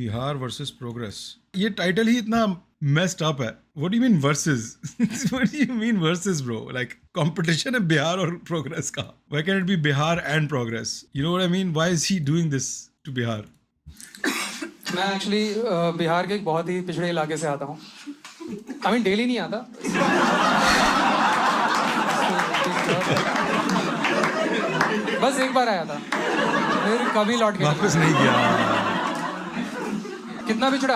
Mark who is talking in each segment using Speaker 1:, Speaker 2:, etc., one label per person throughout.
Speaker 1: Bihar versus progress, ये title ही इतना मेस्ड अप है. What do you mean versus? What do you mean versus bro? Like competition है बिहार और प्रोग्रेस का. Why can it be Bihar and progress? You know what I mean? Why is he doing this to Bihar?
Speaker 2: मैं actually Bihar के एक बहुत ही पिछड़े इलाके से आता हूँ. आई मीन डेली नहीं आता. बस एक बार आया था, फिर कभी लौट के
Speaker 1: वापस नहीं गया.
Speaker 2: कितना पिछड़ा,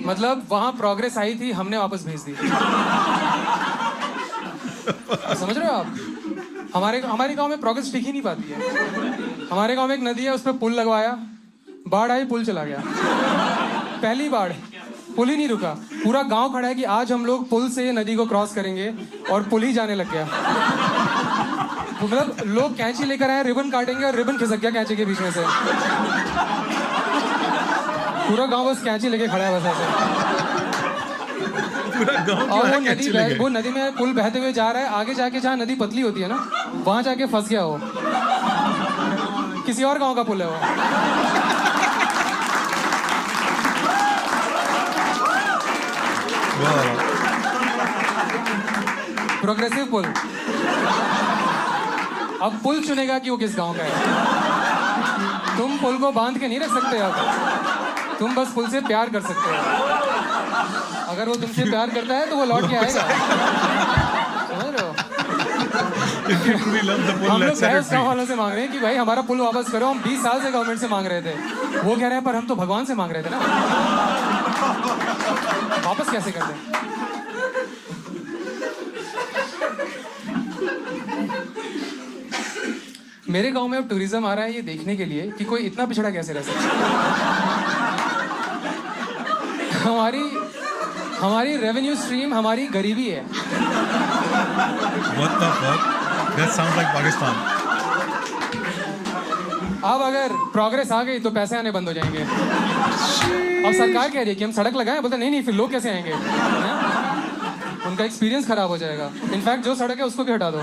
Speaker 2: मतलब वहां प्रोग्रेस आई थी, हमने वापस भेज दी. समझ रहे हो आप? हमारे गांव में प्रोग्रेस टिक ही नहीं पाती है. हमारे गांव में एक नदी है, उस पर पुल लगवाया, बाढ़ आई, पुल चला गया. पहली बाढ़, पुल ही नहीं रुका. पूरा गांव खड़ा है कि आज हम लोग पुल से नदी को क्रॉस करेंगे, और पुल ही जाने लग गया. मतलब लोग कैंची लेकर आए, रिबन काटेंगे, और रिबन खिसक गया कैंची के बीच में से. पूरा गांव बस कैंची लेके खड़ा है, बस ऐसे.
Speaker 1: पूरा गांव
Speaker 2: और
Speaker 1: क्यों
Speaker 2: वो नदी में पुल बहते हुए जा रहा है. आगे जाके जहाँ नदी पतली होती है ना, वहां जाके फंस गया वो. किसी और गांव का पुल है वो. प्रोग्रेसिव पुल. अब पुल चुनेगा कि वो किस गांव का है. तुम पुल को बांध के नहीं रख सकते. अब तुम बस पुल से प्यार कर सकते हो. अगर वो तुमसे प्यार करता है तो वो लौट के आएगा. समझ रहे हो? हम लोग गांव वालों से मांग रहे हैं कि भाई हमारा पुल वापस करो. हम 20 साल से गवर्नमेंट से मांग रहे थे. वो कह रहे हैं पर हम तो भगवान से मांग रहे थे ना. वापस कैसे कर दें? मेरे गांव में अब टूरिज्म आ रहा है ये देखने के लिए कि कोई इतना पिछड़ा कैसे रह सकता है. हमारी रेवेन्यू स्ट्रीम हमारी गरीबी है.
Speaker 1: What the fuck? That sounds like Pakistan.
Speaker 2: अब अगर प्रोग्रेस आ गई तो पैसे आने बंद हो जाएंगे. अब सरकार कह रही है कि हम सड़क लगाएं, बोलते नहीं फिर लोग कैसे आएंगे. उनका एक्सपीरियंस खराब हो जाएगा. इनफैक्ट जो सड़क है उसको भी हटा दो.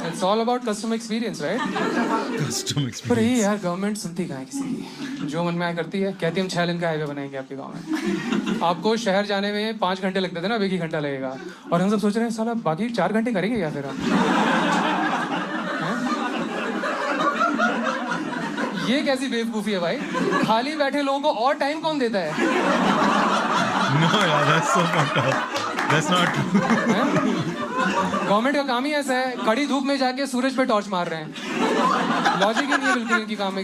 Speaker 2: It's all about customer experience, right?
Speaker 1: Custom
Speaker 2: पर
Speaker 1: experience.
Speaker 2: ये यार गवर्नमेंट सुनती कहाँ है किसी की. जो मन में आया करती है. कहती है हम 6 लेन का हाईवे बनाएंगे आपके गांव में. आपको शहर जाने में 5 घंटे लगते थे ना, अब 1 ही घंटा लगेगा. और हम सब सोच रहे हैं साला बाकी 4 घंटे करेंगे क्या फिर हम. ये कैसी बेवकूफ़ी है भाई. खाली बैठे लोगों को और टाइम कौन देता है.
Speaker 1: No, yeah, that's so fucked up. That's not true.
Speaker 2: Government का काम ही ऐसा है, कड़ी धूप में जाके सूरज पे टॉर्च मार रहे हैं. लॉजिक ही नहीं है बिल्कुल इनकी काम में.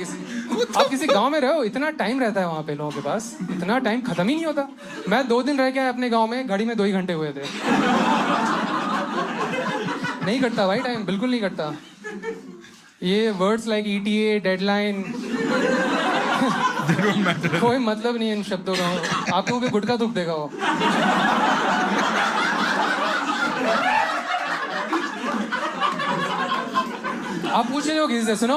Speaker 2: आप किसी गांव में रहो, इतना टाइम रहता है वहाँ पे लोगों के पास. इतना टाइम खत्म ही नहीं होता. मैं 2 दिन रह के आया अपने गांव में, घड़ी में 2 ही घंटे हुए थे. नहीं कटता भाई टाइम, बिल्कुल नहीं कटता. ये वर्ड्स लाइक ETA, डेडलाइन, कोई मतलब नहीं इन शब्दों का. आपको भी गुटका दुख देगा वो. आप पूछ रहे हो किसी से, सुनो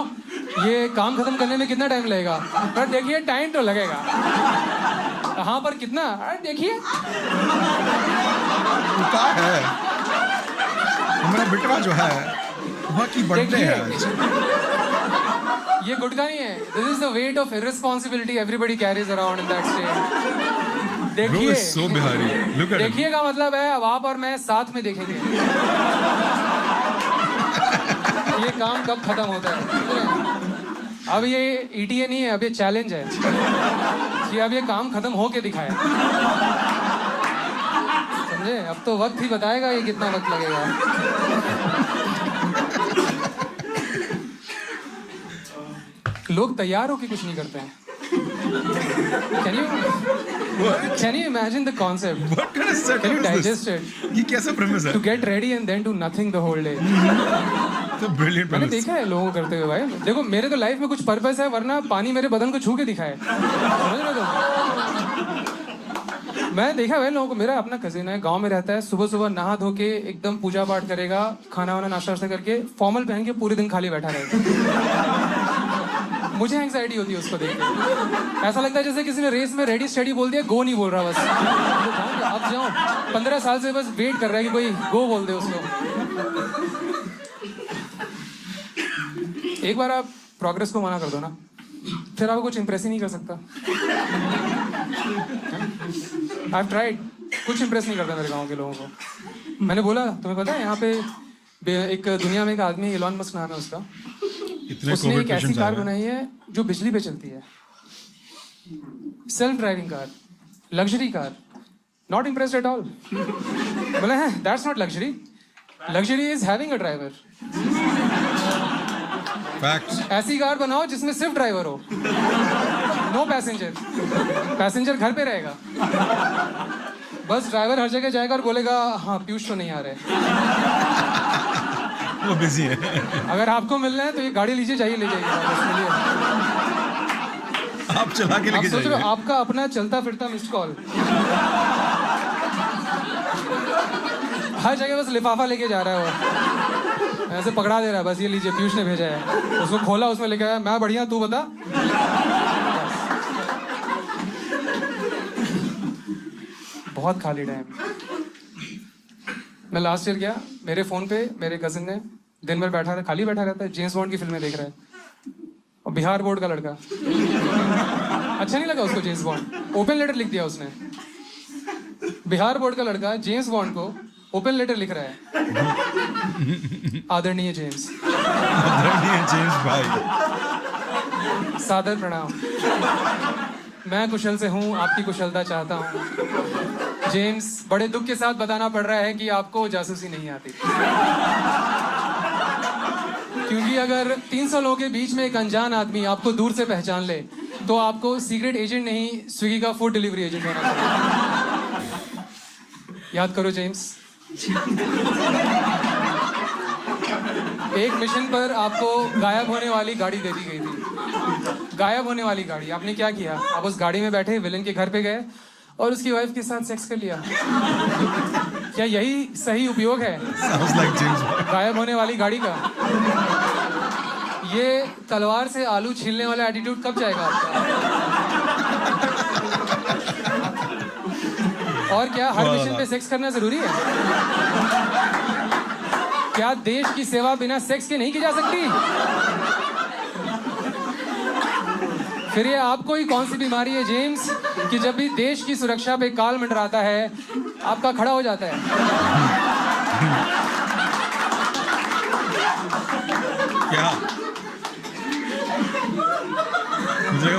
Speaker 2: ये काम खत्म करने में कितना टाइम लगेगा. पर देखिए टाइम तो लगेगा. हाँ पर कितना, अरे देखिए.
Speaker 1: क्या है हमारा बिटवा जो है वहाँ की बर्थडे है.
Speaker 2: ये गुटका नहीं है. This is the weight of irresponsibility everybody carries around in that state. देखिए
Speaker 1: so Bihari. Look at him.
Speaker 2: देखिए का मतलब है अब आप और मैं साथ में देखेंगे ये काम कब खत्म होता है. अब ये ETA नहीं है, अब ये चैलेंज है कि अब ये काम खत्म होके दिखाए. समझे? अब तो वक्त ही बताएगा ये कितना वक्त लगेगा. लोग तैयार होके कुछ नहीं करते हैं. Can you imagine the concept?
Speaker 1: What kind of setup
Speaker 2: Can you
Speaker 1: is this?
Speaker 2: digest it?
Speaker 1: ये कैसा premise है?
Speaker 2: To get ready and then do nothing the whole day.
Speaker 1: It's a brilliant
Speaker 2: मैंने
Speaker 1: premise.
Speaker 2: देखा है लोगों को करते हुए भाई. देखो मेरे तो लाइफ में कुछ पर्पस है, वरना पानी मेरे बदन को छू के दिखाए. समझ रहे हो? मैं देखा भाई लोगों को. मेरा अपना कजिन है, गांव में रहता है. सुबह सुबह नहा धो के एकदम पूजा पाठ करेगा, खाना वाना नाश्ता वाश्ता करके फॉर्मल पहन के पूरे दिन खाली बैठा रहेगा. मुझे एंग्जाइटी होती है उसको देख के. ऐसा लगता है जैसे किसी ने रेस में रेडी स्टेडी बोल दिया, गो नहीं बोल रहा बस. अब जाऊं 15 साल से बस वेट कर रहा है कि कोई गो बोल दे उसको. एक बार आप प्रोग्रेस को मना कर दो ना, फिर आपको कुछ इम्प्रेस ही नहीं कर सकता। आई हैव ट्राइड, कुछ इम्प्रेस नहीं करता मेरे गांव के लोगों को। मैंने बोला तुम्हें पता है यहाँ पे एक दुनिया में एक आदमी एलन मस्क नाम है उसका, उसने एक ऐसी कार बनाई है जो बिजली पे चलती है, self driving car, luxury car. Not impressed at all. बोले हैं that's not luxury, luxury is having a driver.
Speaker 1: Facts.
Speaker 2: ऐसी कार बनाओ जिसमें सिर्फ ड्राइवर हो, नो पैसेंजर, पैसेंजर घर पे रहेगा, बस ड्राइवर हर जगह जाएगा और बोलेगा हाँ पीयूष तो नहीं आ रहे,
Speaker 1: वो बिजी है।
Speaker 2: अगर आपको मिलना है तो ये गाड़ी लीजिए, जाइए ले जाइए।
Speaker 1: आप चला के लेके
Speaker 2: सोच रहे
Speaker 1: जाइए।
Speaker 2: हो आपका अपना चलता फिरता मिस्ड कॉल, हर जगह बस लिफाफा लेके जा रहा है वो, ऐसे पकड़ा दे रहा है, बस ये लीजिए पीयूष ने भेजा है। उसको खोला, उसमें लिखा है मैं बढ़िया तू बता। बहुत खाली टाइम। मैं लास्ट ईयर गया, मेरे फोन पे मेरे कजिन ने दिन भर बैठा था, खाली बैठा रहता है, जेम्स बॉन्ड की फिल्में देख रहा है, और बिहार बोर्ड का लड़का। अच्छा नहीं लगा उसको जेम्स बॉन्ड, ओपन लेटर लिख दिया उसने। बिहार बोर्ड का लड़का जेम्स बॉन्ड को ओपन लेटर लिख रहा है, आदरणीय जेम्स,
Speaker 1: आदरणीय जेम्स भाई,
Speaker 2: सादर प्रणाम, मैं कुशल से हूँ, आपकी कुशलता चाहता हूँ। जेम्स, बड़े दुख के साथ बताना पड़ रहा है कि आपको जासूसी नहीं आती, क्योंकि अगर 300 लोगों के बीच में एक अनजान आदमी आपको दूर से पहचान ले तो आपको सीक्रेट एजेंट नहीं, स्विगी का फूड डिलीवरी एजेंट होना चाहिए। याद करो जेम्स, एक मिशन पर आपको गायब होने वाली गाड़ी दे दी गई थी, गायब होने वाली गाड़ी। आपने क्या किया? आप उस गाड़ी में बैठे विलन के घर पे गए और उसकी वाइफ के साथ सेक्स कर लिया। क्या यही सही उपयोग है गायब होने वाली गाड़ी का? ये तलवार से आलू छीलने वाला एटीट्यूड कब जाएगा आपका? और क्या हर मिशन पे सेक्स करना जरूरी है? क्या देश की सेवा बिना सेक्स के नहीं की जा सकती? फिर ये आपको ही कौन सी बीमारी है जेम्स कि जब भी देश की सुरक्षा पे काल मंडराता है आपका खड़ा हो जाता है?
Speaker 1: क्या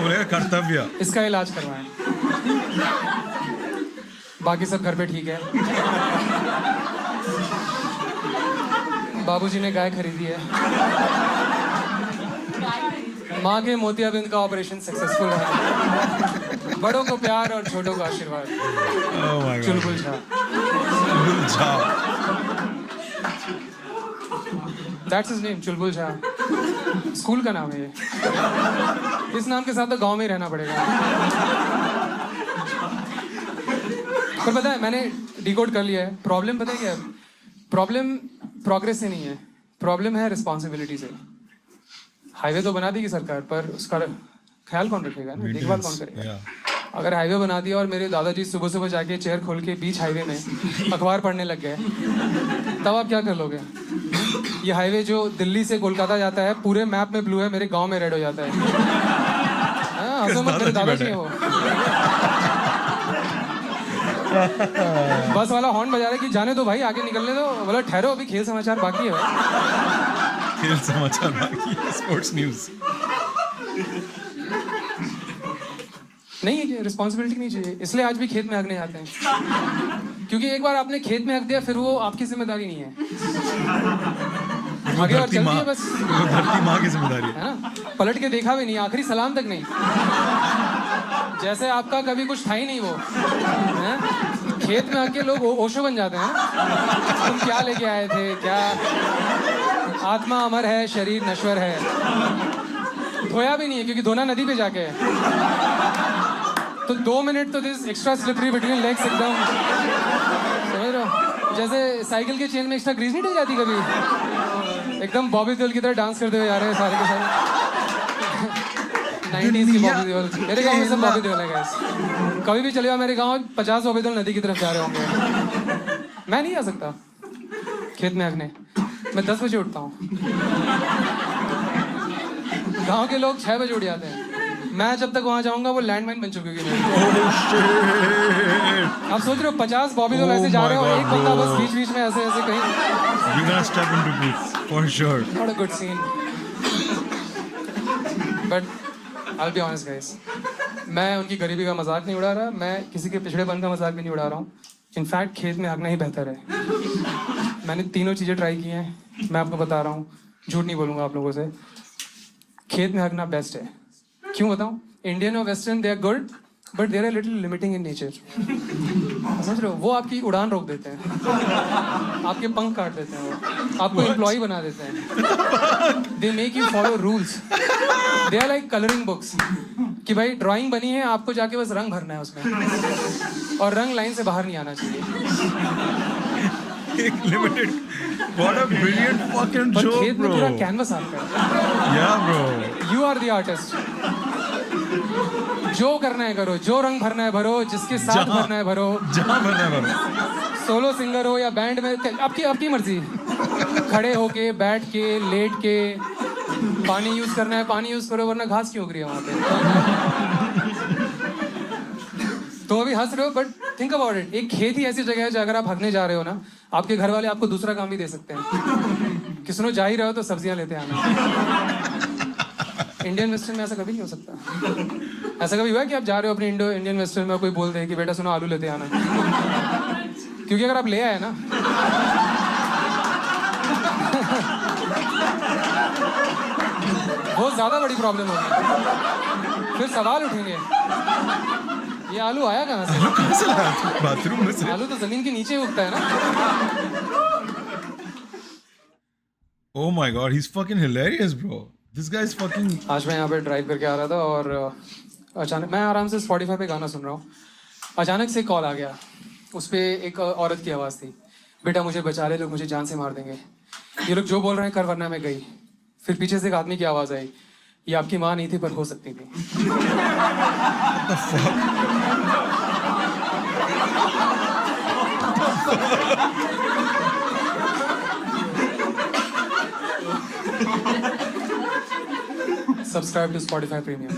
Speaker 1: बोलेगा? कर्तव्य।
Speaker 2: इसका इलाज करवाएं, बाकी सब घर पे ठीक है। बाबूजी ने गाय खरीदी है, माँ के मोतियाबिंद का ऑपरेशन सक्सेसफुल रहा, बड़ों को प्यार और छोटों को आशीर्वाद। Chulbul Jha, that's his name, Chulbul Jha. School का नाम है ये। इस नाम के साथ तो गांव में ही रहना पड़ेगा। पर पता है मैंने डिकोड कर लिया है। प्रॉब्लम पता है क्या है? प्रॉब्लम प्रोग्रेस से नहीं है, प्रॉब्लम है रिस्पॉन्सिबिलिटी से। हाईवे तो बना देगी सरकार, पर उसका ख्याल कौन रखेगा ना, देखभाल कौन करेगा? अगर हाईवे बना दिया और मेरे दादाजी सुबह सुबह जाके चेयर खोल के बीच हाईवे में अखबार पढ़ने लग गए, तब आप क्या कर लोगे? ये हाईवे जो दिल्ली से कोलकाता जाता है पूरे मैप में ब्लू है, मेरे गांव में रेड हो जाता है। हाँ, हंसो मत, मेरे दादाजी है वो। बस वाला हॉर्न बजा रहा है कि जाने दो भाई, आगे निकलने दो। बोला ठहरो, अभी खेल समाचार बाकी है भाई।
Speaker 1: खेल समाचार बाकी है, स्पोर्ट्स न्यूज़
Speaker 2: नहीं है, रिस्पॉन्सिबिलिटी नहीं चाहिए, इसलिए आज भी खेत में हगने जाते हैं। क्योंकि एक बार आपने खेत में हक दिया फिर वो आपकी जिम्मेदारी नहीं है, आगे और चलती है बस।
Speaker 1: धरती माँ की जिम्मेदारी
Speaker 2: है ना, पलट के देखा भी नहीं, आखिरी सलाम तक नहीं, जैसे आपका कभी कुछ था ही नहीं वो है? खेत में आके लोग ओशो बन जाते हैं। तुम क्या लेके आए थे? क्या आत्मा अमर है, शरीर नश्वर है। धोया भी नहीं है क्योंकि धोना नदी पे जाके है। तो 2 मिनट तो this extra slippery between legs, एकदम समझ रहे हो? जैसे साइकिल के चेन में एक्स्ट्रा ग्रीस नहीं डल जाती कभी? एकदम बॉबी देओल की तरह डांस करते हुए जा रहे हैं सारे के सारे। 90s की बॉबी देओल। मेरे गांव में सब बॉबी देओल है गाइस। कभी भी चले जाओ मेरे गांव, 50 बॉबी देओल नदी की तरफ जा रहे होंगे। मैं नहीं आ सकता खेत में हगने, मैं 10 बजे उठता हूँ। गांव के लोग 6 बजे उठ जाते हैं, मैं जब तक वहां जाऊंगा वो लैंडमाइन बन चुकी होगी।
Speaker 1: Oh shit!
Speaker 2: आप सोच रहे हो 50 बॉबी लोग ऐसे जा रहे हो और
Speaker 1: Oh my
Speaker 2: एक
Speaker 1: God,
Speaker 2: बंदा बस
Speaker 1: bro.
Speaker 2: बीच बीच में ऐसे ऐसे कहीं।
Speaker 1: We're gonna step into booth for sure.
Speaker 2: Not a good scene. But I'll be honest guys. मैं उनकी गरीबी का मजाक नहीं उड़ा रहा, मैं किसी के पिछड़ेपन का मजाक भी नहीं उड़ा रहा हूँ। इनफैक्ट खेत में हगना ही बेहतर है। मैंने तीनों चीज़ें ट्राई की हैं, मैं आपको बता रहा हूँ, झूठ नहीं बोलूँगा आप लोगों से। खेत में हगना बेस्ट है। क्यों बताऊँ? इंडियन और western they are good but they are little limiting in nature. समझ रहे हो? वो आपकी उड़ान रोक देते हैं, आपके पंख काट देते हैं, वो आपको एम्प्लॉय बना देते हैं। They make you follow rules. They are like colouring books कि भाई ड्राइंग बनी है, आपको जाके बस रंग भरना है उसमें और रंग लाइन से बाहर नहीं आना चाहिए।
Speaker 1: Limited. What a brilliant fucking
Speaker 2: पर
Speaker 1: joke,
Speaker 2: खेत में पूरा
Speaker 1: bro.
Speaker 2: कैनवस आपका है।
Speaker 1: Yeah, bro.
Speaker 2: You are the artist. जो करना है करो, जो रंग भरना है भरो, जिसके साथ
Speaker 1: जहाँ-
Speaker 2: भरना है भरो।
Speaker 1: जहाँ भरना है भरो।
Speaker 2: सोलो सिंगर हो या बैंड में, आपकी मर्जी। खड़े होके, बैठ के, लेट के, पानी यूज करना है पानी यूज करो, वरना घास क्यों उग रही है वहां पे? तो अभी हंस रहे हो बट थिंक अबाउट इट। एक खेत ही ऐसी जगह है जहाँ अगर आप हगने जा रहे हो ना, आपके घर वाले आपको दूसरा काम भी दे सकते हैं कि सुनो जा ही रहे हो तो सब्जियां लेते आना। इंडियन वेस्टर्न में ऐसा कभी नहीं हो सकता। ऐसा कभी हुआ है कि आप जा रहे हो अपने इंडियन वेस्टर्न में, कोई बोल दे कि बेटा सुनो आलू लेते आना? क्योंकि अगर आप ले आए ना बहुत ज्यादा बड़ी प्रॉब्लम होगी। फिर सवाल उठेंगे, ये आलू आया कहाँ से?
Speaker 1: कैसे लाया? बाथरूम में से?
Speaker 2: आलू तो जमीन के नीचे उगता है ना।
Speaker 1: Oh my god, he's fucking hilarious, bro. This guy is fucking.
Speaker 2: आज मैं यहाँ पे ड्राइव करके आ रहा था और अचानक मैं आराम से स्पॉटिफाई पे गाना सुन रहा हूँ। अचानक से कॉल आ गया, उस पर एक औरत की आवाज़ थी, बेटा मुझे बचा ले, लोग मुझे जान से मार देंगे, ये लोग जो बोल रहे हैं कर वरना मैं गई। फिर पीछे से एक आदमी की आवाज़ आई, ये आपकी माँ नहीं थी पर हो सकती थी। Subscribe to Spotify Premium.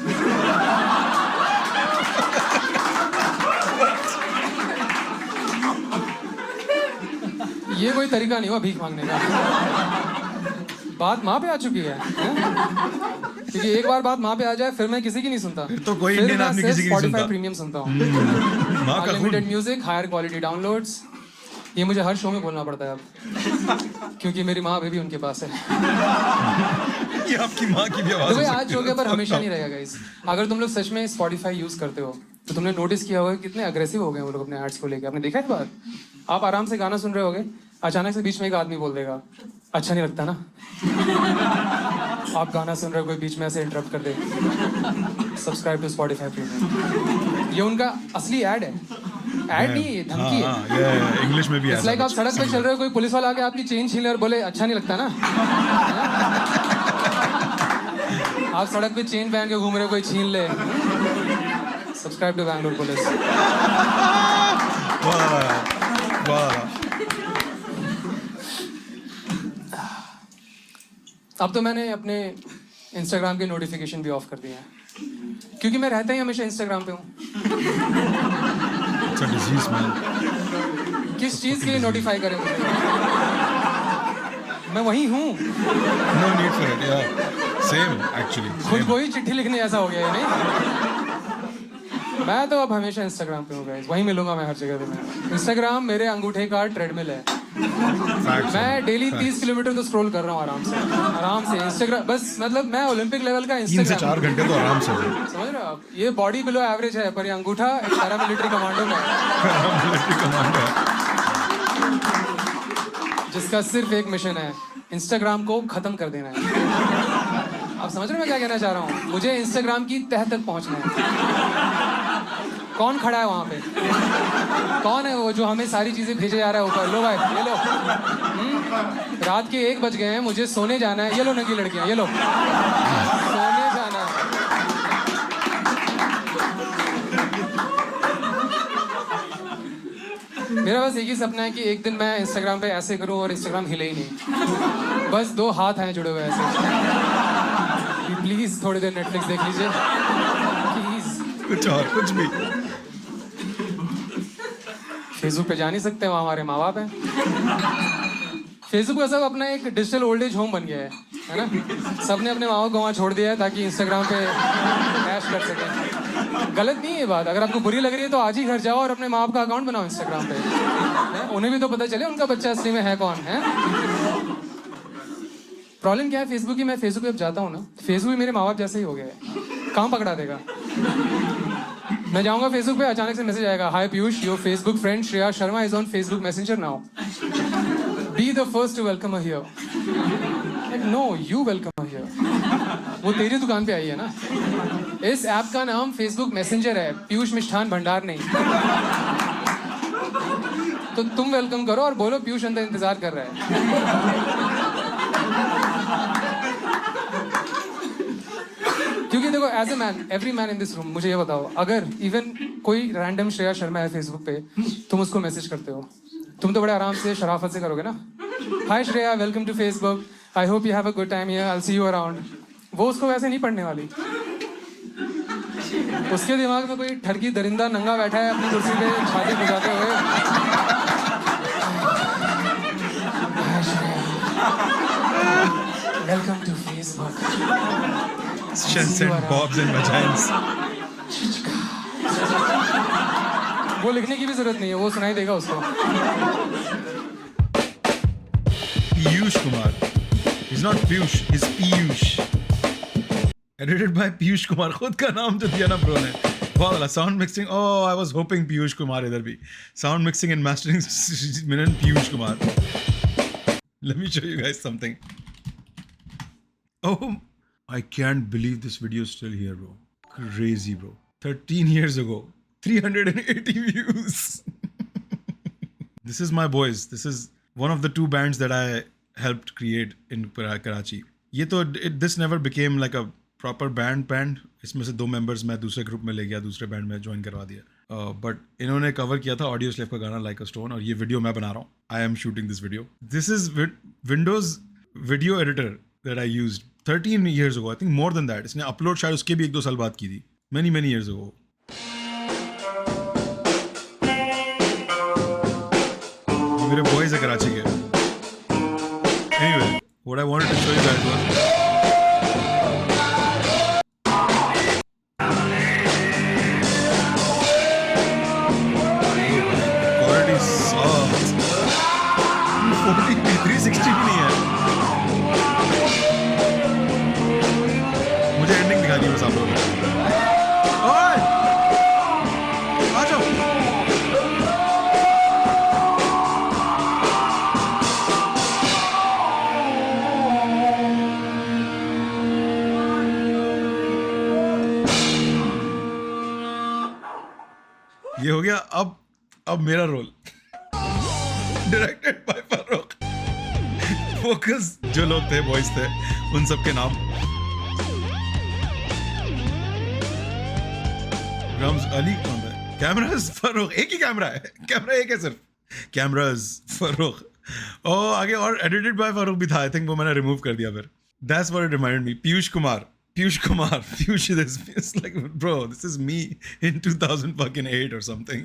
Speaker 2: ये कोई तरीका नहीं हुआ भीख मांगने का। बात माँ पे आ चुकी है, हैं? क्योंकि एक बार बात माँ पे आ जाए फिर मैं किसी की नहीं सुनता।
Speaker 1: फिर तो कोई इंडियन आदमी किसी की नहीं सुनता।
Speaker 2: Spotify Premium सुनता हूँ।
Speaker 1: माँ का खून।
Speaker 2: Unlimited music, higher quality downloads. ये मुझे हर शो में बोलना पड़ता है अब, क्योंकि मेरी माँ अभी भी उनके पास है।
Speaker 1: ये आपकी माँ की भी आवाज
Speaker 2: तो भाई
Speaker 1: हो
Speaker 2: आज
Speaker 1: सकती
Speaker 2: शो
Speaker 1: है।
Speaker 2: के पर हमेशा नहीं रहेगा गाइस। अगर तुम लोग सच में Spotify यूज करते हो तो तुमने नोटिस किया होगा कितने अग्रेसिव हो गए वो लोग अपने एड्स को लेके। आपने देखा है बात? आप आराम से गाना सुन रहे होगे, अचानक से बीच में एक आदमी बोल देगा, अच्छा नहीं लगता ना? आप गाना सुन रहे हो, कोई बीच में ऐसे इंटरप्ट कर दे, सब्सक्राइब टू Spotify प्रीमियम। ये उनका असली ऐड है, ऐड नहीं है, धमकी है।
Speaker 1: इंग्लिश में भी
Speaker 2: इट्स लाइक आप सड़क पे चल रहे हो, कोई पुलिस वाला आके आपकी चेन छीन ले और बोले अच्छा नहीं लगता ना? आप सड़क पे चेन पहन के घूम रहे हो, कोई छीन ले, सब्सक्राइब टू बैंगलोर पुलिस।
Speaker 1: वाह।
Speaker 2: अब तो मैंने अपने इंस्टाग्राम के नोटिफिकेशन भी ऑफ कर दिए हैं, क्योंकि मैं रहता ही हमेशा इंस्टाग्राम पे हूँ।
Speaker 1: It's a disease, man.
Speaker 2: किस चीज़ के लिए नोटिफाई करें मुझे? मैं वही हूँ।
Speaker 1: No need for it. Yeah. Same, actually.
Speaker 2: खुद
Speaker 1: Same.
Speaker 2: को ही चिट्ठी लिखने ऐसा हो गया है नहीं? मैं तो अब हमेशा इंस्टाग्राम पे हूँ गाइस, वहीं मिलूंगा मैं हर जगह पे। मैं इंस्टाग्राम मेरे अंगूठे का ट्रेडमिल है।
Speaker 1: Facts,
Speaker 2: मैं
Speaker 1: man.
Speaker 2: Daily
Speaker 1: Facts.
Speaker 2: 30 किलोमीटर तो स्क्रॉल कर रहा हूँ आराम से इंस्टाग्राम। बस मतलब मैं ओलंपिक लेवल का
Speaker 1: 3 से
Speaker 2: इंस्टाग्राम,
Speaker 1: 4 घंटे तो आराम से हो।
Speaker 2: समझ रहे हो आप? ये बॉडी बिलो एवरेज है, पर ये अंगूठा एक पैरामिलिट्री कमांडो का है,
Speaker 1: Military commander.
Speaker 2: जिसका सिर्फ एक मिशन है, इंस्टाग्राम को खत्म कर देना है। आप समझ रहे हो मैं क्या कहना चाह रहा हूँ? मुझे इंस्टाग्राम की तह तक पहुँचना है। कौन खड़ा है वहाँ पे? कौन है वो जो हमें सारी चीजें भेजे जा रहा है ऊपर? लो भाई ये लो। रात के 1 बज गए हैं, मुझे सोने जाना है। ये लो नंगी लड़कियां, ये लो, सोने जाना है। मेरा बस एक ही सपना है कि एक दिन मैं इंस्टाग्राम पे ऐसे करूं और इंस्टाग्राम हिले ही नहीं, बस 2 हाथ हैं जुड़े हुए ऐसे। प्लीज थोड़ी देर नेटफ्लिक्स देख लीजिए।
Speaker 1: कुछ और कुछ भी.
Speaker 2: फेसबुक पे जा नहीं सकते, वहाँ हमारे माँ बाप हैं. फेसबुक का सब अपना एक डिजिटल ओल्ड एज होम बन गया है ना. सबने अपने माँ बाप को वहाँ छोड़ दिया है ताकि इंस्टाग्राम पे ऐश कर सकें. गलत नहीं है ये बात. अगर आपको बुरी लग रही है तो आज ही घर जाओ और अपने माँ बाप का अकाउंट बनाओ इंस्टाग्राम पे. उन्हें भी तो पता चले उनका बच्चा असली में है कौन है. प्रॉब्लम क्या है फेसबुक की, मैं फेसबुक पे अब जाता हूँ ना, फेसबुक मेरे माँ बाप जैसे ही हो गया है. कहाँ पकड़ा देगा. मैं जाऊँगा फेसबुक पे, अचानक से मैसेज आएगा, hi Piyush, your Facebook friend Shreya Sharma is on Facebook Messenger now. Be the first to welcome her here. No, you welcome her here. वो तेरी दुकान पे आई है ना. इस ऐप का नाम फेसबुक मैसेंजर है, पीयूष मिष्ठान भंडार नहीं. तो तुम वेलकम करो और बोलो पीयूष अंदर इंतजार कर रहा है. क्योंकि देखो, as a man, every man in this room, मुझे ये बताओ, अगर इवन कोई रैंडम श्रेया शर्मा है फेसबुक पे, तुम उसको मैसेज करते हो, तुम तो बड़े आराम से शराफत से करोगे ना. Hi Shreya, welcome to Facebook, I hope you have a good time here, I will see you around. वो उसको वैसे नहीं पढ़ने वाली. उसके दिमाग में कोई ठरकी दरिंदा नंगा बैठा है अपनी कुर्सी पे छाती बुझाते हुए. Welcome to Facebook.
Speaker 1: Shins and bobs and vaginas.
Speaker 2: वो लिखने की भी जरूरत नहीं है, वो सुनाई देगा उसको.
Speaker 1: Piyush Kumar. He's not Piyush, he's Piyush. Edited by Piyush Kumar. खुद का नाम जो दिया ना ब्रो ने. बहुत वाला sound mixing. Oh, I was hoping Piyush Kumar इधर भी. Sound mixing and mastering Minan Piyush Kumar. Let me show you guys something. Oh, I can't believe this video is still here, bro. Crazy, bro. 13 years ago, 380 views. This is my boys. This is one of the two bands that I helped create in Karachi. ये तो this never became like a proper band. इसमें से 2 members मैं दूसरे group में ले गया, दूसरे बैंड में ज्वाइन करवा दिया. But इन्होंने कवर किया था ऑडियो स्लेव का गाना Like a Stone, और ये वीडियो मैं बना रहा हूँ. I am shooting this video. This is Windows video editor that I used 13 years ago. I think more than that. इसने अपलोड शायद उसके भी 1-2 साल बाद की थी. Many years ago. मेरे boys है कराची के. Anyway, what I wanted to show you guys was quality sucks. 40p 360 भी नहीं है. मुझे एंडिंग दिखा दी बस आप लोगों ने. ओए आ जाओ. ये हो गया. अब मेरा role. Directed by Farooq. Focus जो लोग थे, बॉयज थे, उन सब के नाम. रम्स अली कौन है? कैमरास फारूक. एक ही कैमरा है. कैमरा एक है सिर्फ. कैमरास फारूक. ओ आगे और एडिटेड बाय फारूक भी था. आई थिंक वो मैंने रिमूव कर दिया फिर. That's what it reminded me. Piyush Kumar. Piyush, this is like, bro, this is me in 2008 or something.